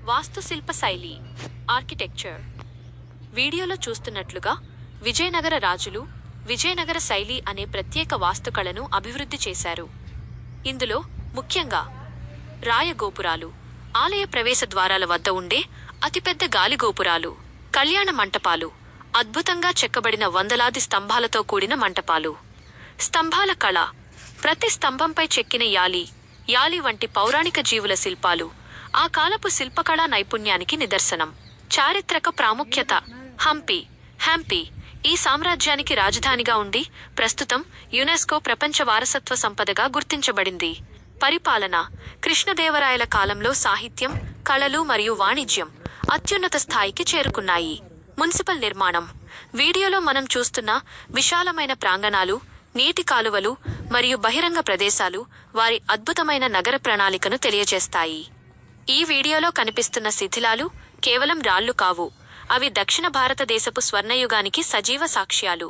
వాస్తుశిల్ప శైలి ఆర్కిటెక్చర్. వీడియోలో చూస్తున్నట్లుగా విజయనగర రాజులు విజయనగర శైలి అనే ప్రత్యేక వాస్తుకళను అభివృద్ధి చేశారు. ఇందులో ముఖ్యంగా రాయగోపురాలు, ఆలయ ప్రవేశ ద్వారాల వద్ద ఉండే అతిపెద్ద గాలి గోపురాలు, కళ్యాణ మంటపాలు, అద్భుతంగా చెక్కబడిన వందలాది స్తంభాలతో కూడిన మంటపాలు. స్తంభాల కళ, ప్రతి స్తంభంపై చెక్కిన యాలి వంటి పౌరాణిక జీవుల శిల్పాలు ఆ కాలపు శిల్పకళా నైపుణ్యానికి నిదర్శనం. చారిత్రక ప్రాముఖ్యత. హంపి ఈ సామ్రాజ్యానికి రాజధానిగా ఉండి ప్రస్తుతం యునెస్కో ప్రపంచ వారసత్వ సంపదగా గుర్తించబడింది. పరిపాలన. కృష్ణదేవరాయల కాలంలో సాహిత్యం, కళలు మరియు వాణిజ్యం అత్యున్నత స్థాయికి చేరుకున్నాయి. మున్సిపల్ నిర్మాణం. వీడియోలో మనం చూస్తున్న విశాలమైన ప్రాంగణాలు, నీటి కాలువలు మరియు బహిరంగ ప్రదేశాలు వారి అద్భుతమైన నగర ప్రణాళికను తెలియజేస్తాయి. ఈ వీడియోలో కనిపిస్తున్న శిథిలాలు కేవలం రాళ్లు కావు, అవి దక్షిణ భారతదేశపు స్వర్ణయుగానికి సజీవ సాక్ష్యాలు.